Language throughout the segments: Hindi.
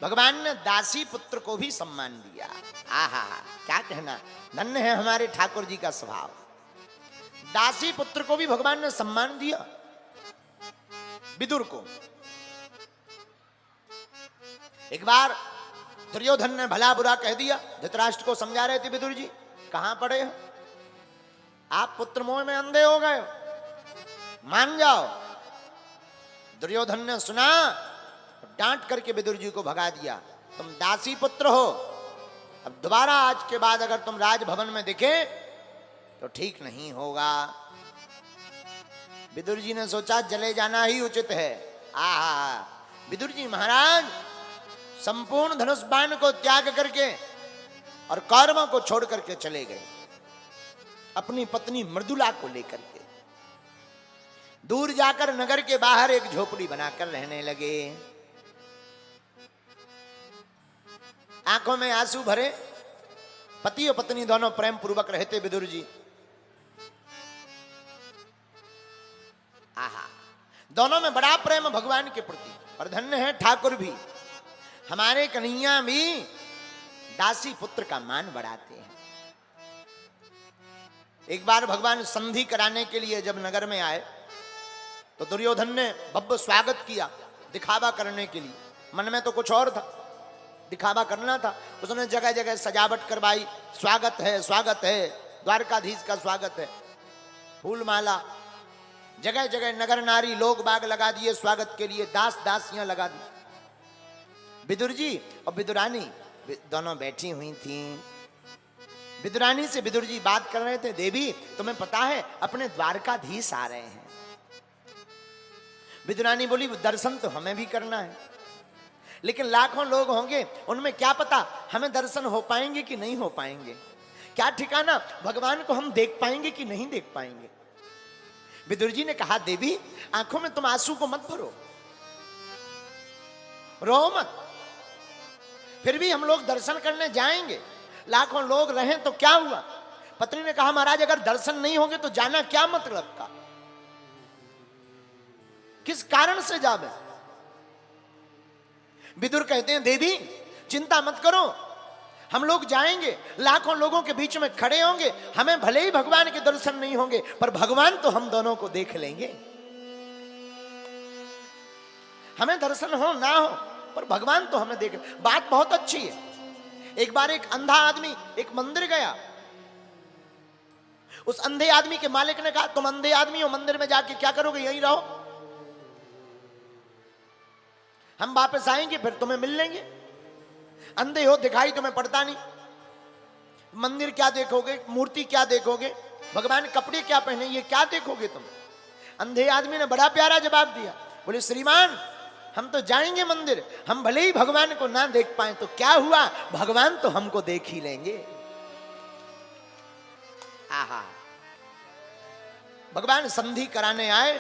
भगवान ने दासी पुत्र को भी सम्मान दिया। आहा, क्या कहना, धन्य है हमारे ठाकुर जी का स्वभाव। दासी पुत्र को भी भगवान ने सम्मान दिया। विदुर को एक बार दुर्योधन ने भला बुरा कह दिया। धृतराष्ट्र को समझा रहे थे, विदुर जी कहां पड़े हो आप, पुत्र मोह में अंधे हो गए हो, मान जाओ। दुर्योधन ने सुना, डांट करके विदुर जी को भगा दिया। तुम दासी पुत्र हो, अब दोबारा आज के बाद अगर तुम राजभवन में दिखे तो ठीक नहीं होगा। विदुर जी ने सोचा जले जाना ही उचित है। आहा, विदुर जी महाराज संपूर्ण धनुष बाण को त्याग करके और कौरवों को छोड़ करके चले गए, अपनी पत्नी मृदुला को लेकर के दूर जाकर नगर के बाहर एक झोपड़ी बनाकर रहने लगे। आंखों में आंसू भरे, पति और पत्नी दोनों प्रेम पूर्वक रहते विदुर जी। आहा, दोनों में बड़ा प्रेम भगवान के प्रति। और धन्य है ठाकुर भी, हमारे कन्हैया भी दासी पुत्र का मान बढ़ाते हैं। एक बार भगवान संधि कराने के लिए जब नगर में आए तो दुर्योधन ने भव्य स्वागत किया, दिखावा करने के लिए। मन में तो कुछ और था, दिखावा करना था। उसने जगह जगह सजावट करवाई, स्वागत है स्वागत है, द्वारकाधीश का स्वागत है, फूल माला, जगह जगह नगर नारी लोग बाग लगा दिए स्वागत के लिए, दास दासियां लगा दी। विदुर जी और विदुरानी दोनों बैठी हुई थी। विदुरानी से विदुर जी बात कर रहे थे, देवी तुम्हें पता है अपने द्वारकाधीश आ रहे हैं। विदुरानी बोली दर्शन तो हमें भी करना है, लेकिन लाखों लोग होंगे, उनमें क्या पता हमें दर्शन हो पाएंगे कि नहीं हो पाएंगे, क्या ठिकाना भगवान को हम देख पाएंगे कि नहीं देख पाएंगे। विदुर जी ने कहा देवी आंखों में तुम आंसू को मत भरो, रो मत, फिर भी हम लोग दर्शन करने जाएंगे, लाखों लोग रहें तो क्या हुआ। पत्नी ने कहा महाराज अगर दर्शन नहीं होंगे तो जाना क्या मतलब का, किस कारण से जावे। विदुर कहते हैं देवी चिंता मत करो, हम लोग जाएंगे, लाखों लोगों के बीच में खड़े होंगे, हमें भले ही भगवान के दर्शन नहीं होंगे पर भगवान तो हम दोनों को देख लेंगे। हमें दर्शन हो ना हो पर भगवान तो हमें देख। बात बहुत अच्छी है। एक बार एक अंधा आदमी एक मंदिर गया, उस अंधे आदमी के मालिक ने कहा तुम अंधे आदमी हो, मंदिर में जाके क्या करोगे, यहीं रहो, हम वापस आएंगे फिर तुम्हें मिल लेंगे। अंधे हो, दिखाई तुम्हें पड़ता नहीं, मंदिर क्या देखोगे, मूर्ति क्या देखोगे, भगवान कपड़े क्या पहने, ये क्या देखोगे तुम। अंधे आदमी ने बड़ा प्यारा जवाब दिया, बोले श्रीमान हम तो जाएंगे मंदिर, हम भले ही भगवान को ना देख पाए तो क्या हुआ, भगवान तो हमको देख ही लेंगे। आहा, भगवान संधि कराने आए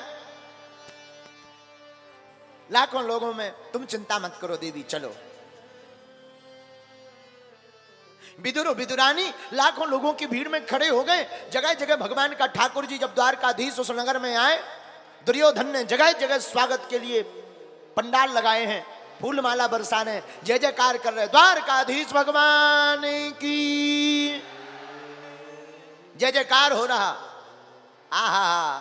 लाखों लोगों में, तुम चिंता मत करो देवी चलो। विदुर विदुरानी लाखों लोगों की भीड़ में खड़े हो गए, जगह जगह भगवान का ठाकुर जी जब द्वारकाधीश उस नगर में आए, दुर्योधन ने जगह जगह स्वागत के लिए पंडाल लगाए हैं, फूल माला बरसा रहे, जय जयकार कर रहे, द्वारकाधीश भगवान की जय जयकार हो रहा। आहा,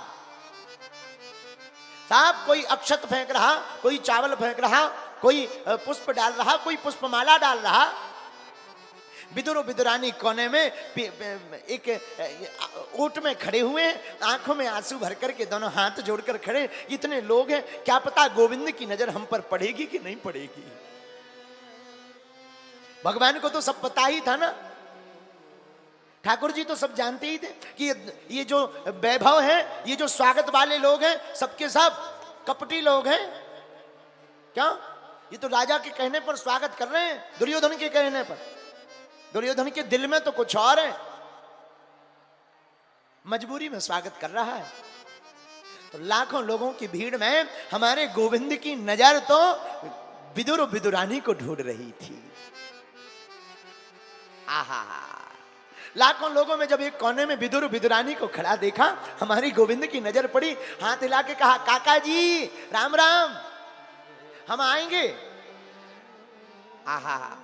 साहब कोई अक्षत फेंक रहा, कोई चावल फेंक रहा, कोई पुष्प डाल रहा, कोई पुष्पमाला डाल रहा। विदुर विदुरानी कोने में एक ऊंट में खड़े हुए हैं, आंखों में आंसू भर करके दोनों हाथ जोड़कर खड़े। इतने लोग हैं, क्या पता गोविंद की नजर हम पर पड़ेगी कि नहीं पड़ेगी। भगवान को तो सब पता ही था ना, ठाकुर जी तो सब जानते ही थे कि ये जो वैभव है, ये जो स्वागत वाले लोग हैं, सबके सब कपटी लोग हैं। क्या ये तो राजा के कहने पर स्वागत कर रहे हैं, दुर्योधन के कहने पर। दुर्योधन के दिल में तो कुछ और है, मजबूरी में स्वागत कर रहा है। तो लाखों लोगों की भीड़ में हमारे गोविंद की नजर तो विदुर विदुरानी को ढूंढ रही थी। आहा, लाखों लोगों में जब एक कोने में विदुर विदुरानी को खड़ा देखा, हमारी गोविंद की नजर पड़ी, हाथ हिला के कहा काका जी राम राम, हम आएंगे। आहा,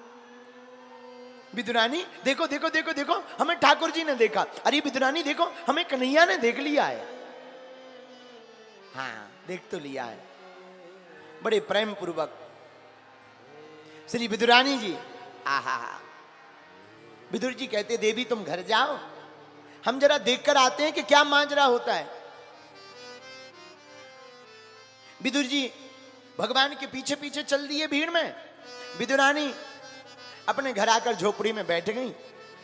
विदुरानी देखो देखो देखो देखो, हमें ठाकुर जी ने देखा। अरे विदुरानी देखो, हमें कन्हैया ने देख लिया है। हाँ, देख तो लिया है। बड़े प्रेम पूर्वक श्री विदुरानी जी, आहा, विदुर जी कहते देवी तुम घर जाओ, हम जरा देखकर आते हैं कि क्या माजरा होता है। विदुर जी भगवान के पीछे पीछे चल दिए भीड़ में। विदुरानी अपने घर आकर झोपड़ी में बैठ गई।